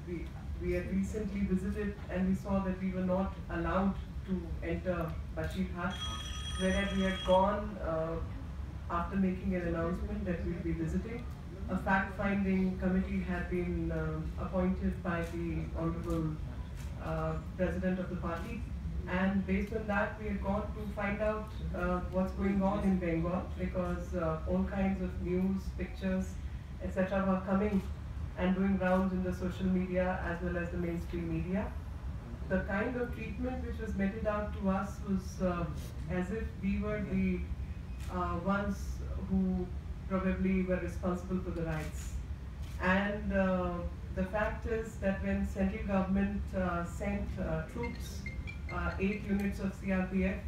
we had recently visited and we saw that we were not allowed to enter Bashirhat, whereas we had gone after making an announcement that we'd be visiting. A fact-finding committee had been appointed by the Honorable President of the party, and based on that we had gone to find out what's going on in Bengal, because all kinds of news, pictures, etc. were coming and doing rounds in the social media as well as the mainstream media. The kind of treatment which was meted out to us was as if we were the ones who probably were responsible for the riots. And the fact is that when central government sent troops, 8 units of CRPF,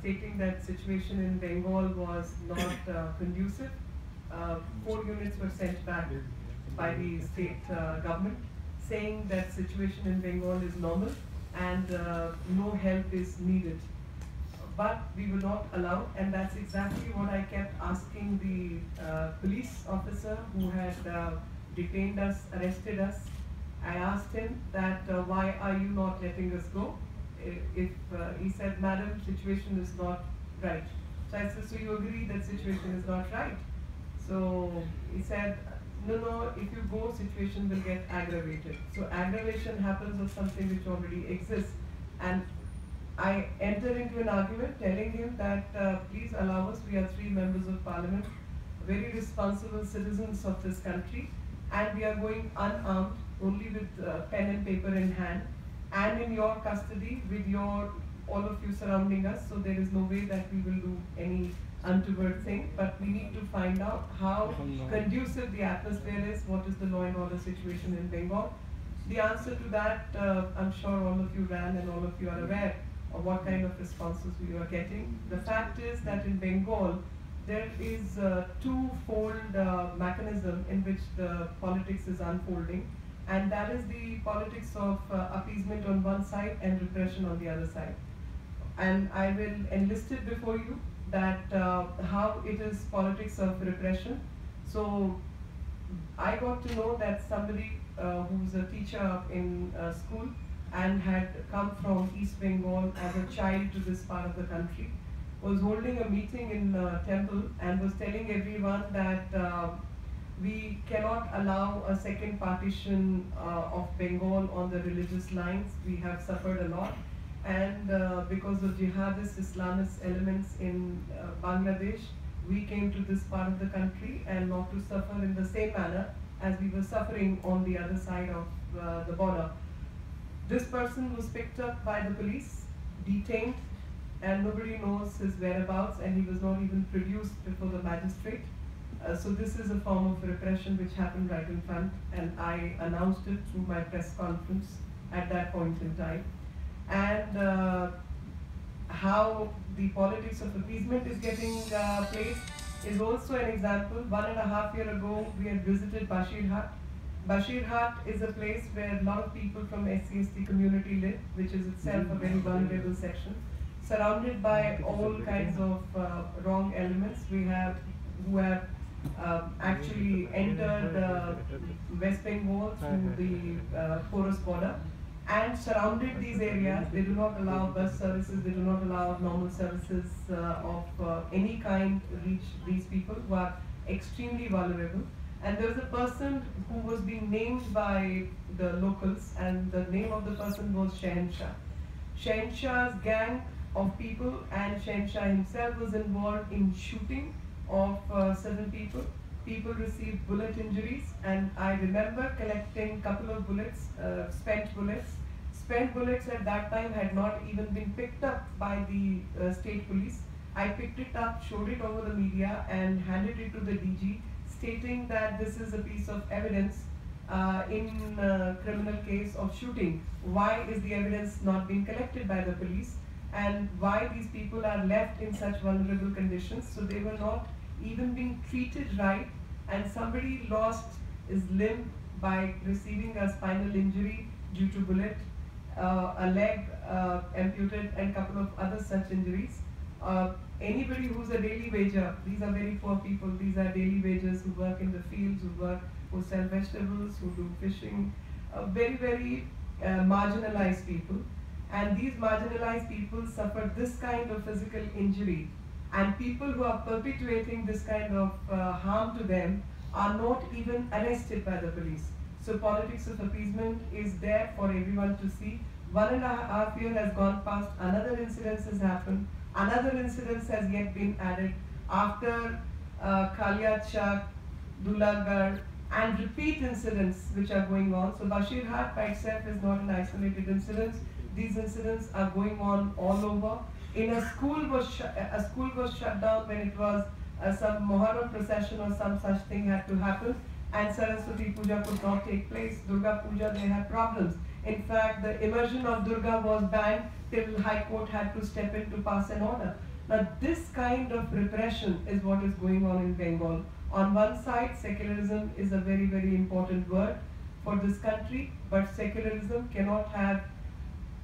stating that situation in Bengal was not conducive, 4 units were sent back by the state government, saying that situation in Bengal is normal and no help is needed. But we were not allowed, and that's exactly what I kept asking the police officer who had detained us, arrested us. I asked him that why are you not letting us go? He said, madam, situation is not right. So I said, so you agree that situation is not right? So he said, no, if you go, situation will get aggravated. So aggravation happens of something which already exists. And I entered into an argument telling him that please allow us, we are 3 members of parliament, very responsible citizens of this country, and we are going unarmed, only with pen and paper in hand, and in your custody with all of you surrounding us, so there is no way that we will do any untoward thing, but we need to find out how conducive the atmosphere is, what is the law and order situation in Bengal. The answer to that, I'm sure all of you ran and all of you are aware of what kind of responses we are getting. The fact is that in Bengal, there is a two-fold mechanism in which the politics is unfolding, and that is the politics of appeasement on one side and repression on the other side. And I will enlist it before you that how it is politics of repression. So I got to know that somebody who's a teacher in school and had come from East Bengal as a child to this part of the country, was holding a meeting in temple and was telling everyone that we cannot allow a second partition of Bengal on the religious lines. We have suffered a lot, and because of jihadist Islamist elements in Bangladesh, we came to this part of the country, and not to suffer in the same manner as we were suffering on the other side of the border. This person was picked up by the police, detained, and nobody knows his whereabouts, and he was not even produced before the magistrate. So this is a form of repression which happened right in front, and I announced it through my press conference at that point in time. And how the politics of appeasement is getting placed is also an example. 1.5 years ago, we had visited Bashirhat. Bashirhat is a place where a lot of people from SC/ST community live, which is itself a very vulnerable section, surrounded by all kinds of wrong elements. We have who have actually entered West Bengal through the porous border and surrounded these areas. They do not allow bus services, they do not allow normal services of any kind to reach these people who are extremely vulnerable. And there was a person who was being named by the locals, and the name of the person was Shahenshah. Shahenshah's gang of people, and Shahenshah himself was involved in shooting of certain people. People received bullet injuries, and I remember collecting a couple of bullets, spent bullets. Spent bullets at that time had not even been picked up by the state police. I picked it up, showed it over the media, and handed it to the DG, stating that this is a piece of evidence in a criminal case of shooting. Why is the evidence not being collected by the police, and why these people are left in such vulnerable conditions? So they were not even being treated right, and somebody lost his limb by receiving a spinal injury due to bullet, a leg amputated, and a couple of other such injuries. Anybody who's a daily wager, these are very poor people, these are daily wagers who work in the fields, who sell vegetables, who do fishing, very marginalized people, and these marginalized people suffer this kind of physical injury, and people who are perpetuating this kind of harm to them are not even arrested by the police. So politics of appeasement is there for everyone to see. 1.5 years has gone past, another incident has happened, another incident has yet been added after Kalyachak, Dulagarh, and repeat incidents which are going on. So Bashirhat by itself is not an isolated incident. These incidents are going on all over. In a school was shut down when it was some Muharram procession or some such thing had to happen, and Saraswati Puja could not take place. Durga Puja, they had problems. In fact, the immersion of Durga was banned till High Court had to step in to pass an order. Now, this kind of repression is what is going on in Bengal. On one side, secularism is a very important word for this country, but secularism cannot have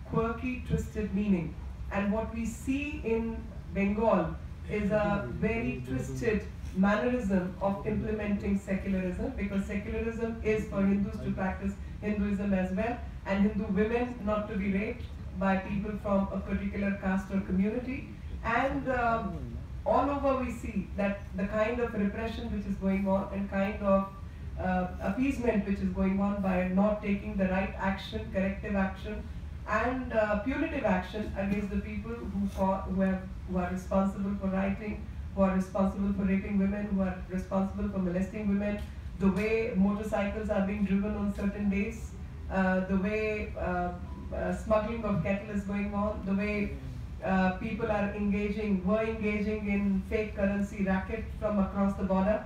quirky, twisted meaning. And what we see in Bengal is a very twisted mannerism of implementing secularism, because secularism is for Hindus to practice Hinduism as well, and Hindu women not to be raped by people from a particular caste or community. And all over we see that the kind of repression which is going on and kind of appeasement which is going on by not taking the right action, corrective action, and punitive action against the people who are responsible for rioting, who are responsible for raping women, who are responsible for molesting women, the way motorcycles are being driven on certain days, the way smuggling of cattle is going on, the way people were engaging in fake currency racket from across the border,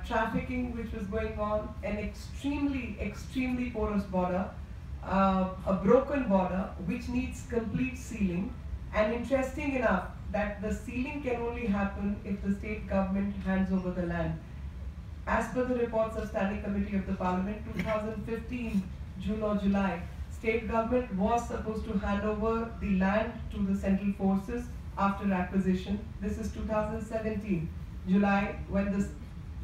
trafficking which was going on, an extremely porous border, a broken border which needs complete sealing. And interesting enough that the sealing can only happen if the state government hands over the land. As per the reports of Standing Committee of the Parliament, 2015, June or July, state government was supposed to hand over the land to the central forces after acquisition. This is 2017, July, when this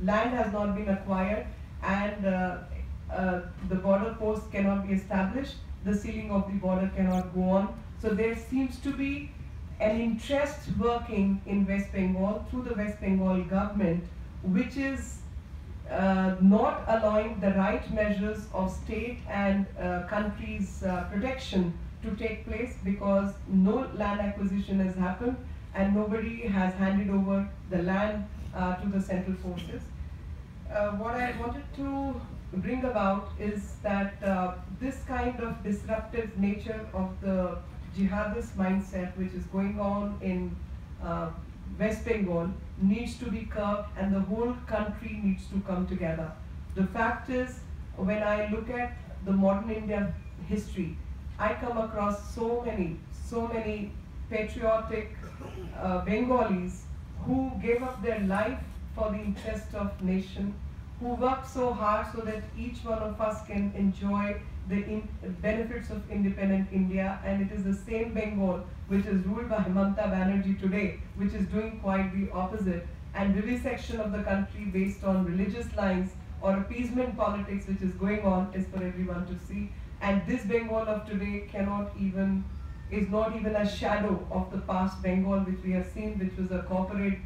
land has not been acquired and the border post cannot be established, the sealing of the border cannot go on. So there seems to be an interest working in West Bengal through the West Bengal government, which is not allowing the right measures of state and country's protection to take place, because no land acquisition has happened and nobody has handed over the land to the central forces. What I wanted to bring about is that this kind of disruptive nature of the jihadist mindset which is going on in West Bengal needs to be curbed, and the whole country needs to come together. The fact is, when I look at the modern Indian history, I come across so many patriotic Bengalis who gave up their life for the interest of nation, who worked so hard so that each one of us can enjoy the benefits of independent India. And it is the same Bengal which is ruled by Mamata Banerjee today, which is doing quite the opposite, and vivisection of the country based on religious lines or appeasement politics which is going on is for everyone to see. And this Bengal of today is not even a shadow of the past Bengal which we have seen, which was a corporate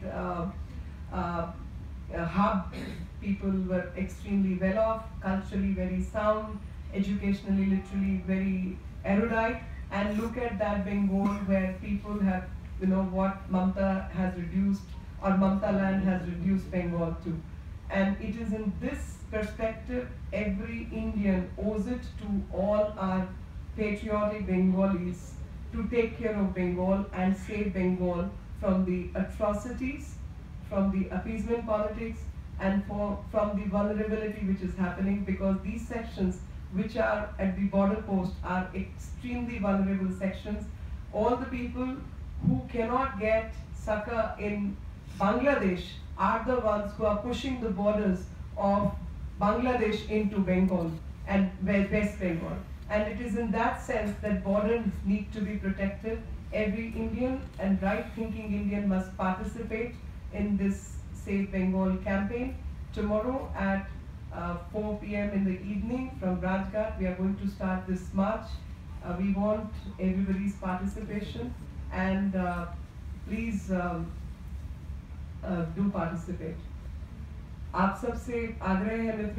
hub. People were extremely well off, culturally very sound, educationally, literally very erudite. And look at that Bengal where people have, what Mamata has reduced, or Mamata land has reduced Bengal to. And it is in this perspective, every Indian owes it to all our patriotic Bengalis to take care of Bengal and save Bengal from the atrocities, from the appeasement politics, and from the vulnerability which is happening, because these sections which are at the border post are extremely vulnerable sections. All the people who cannot get succor in Bangladesh are the ones who are pushing the borders of Bangladesh into Bengal and West Bengal. And it is in that sense that borders need to be protected. Every Indian and right-thinking Indian must participate in this Save Bengal campaign. Tomorrow at 4 p.m. in the evening from Rajghat. We are going to start this march. We want everybody's participation, and please do participate. आप सबसे आग्रह है मित्रों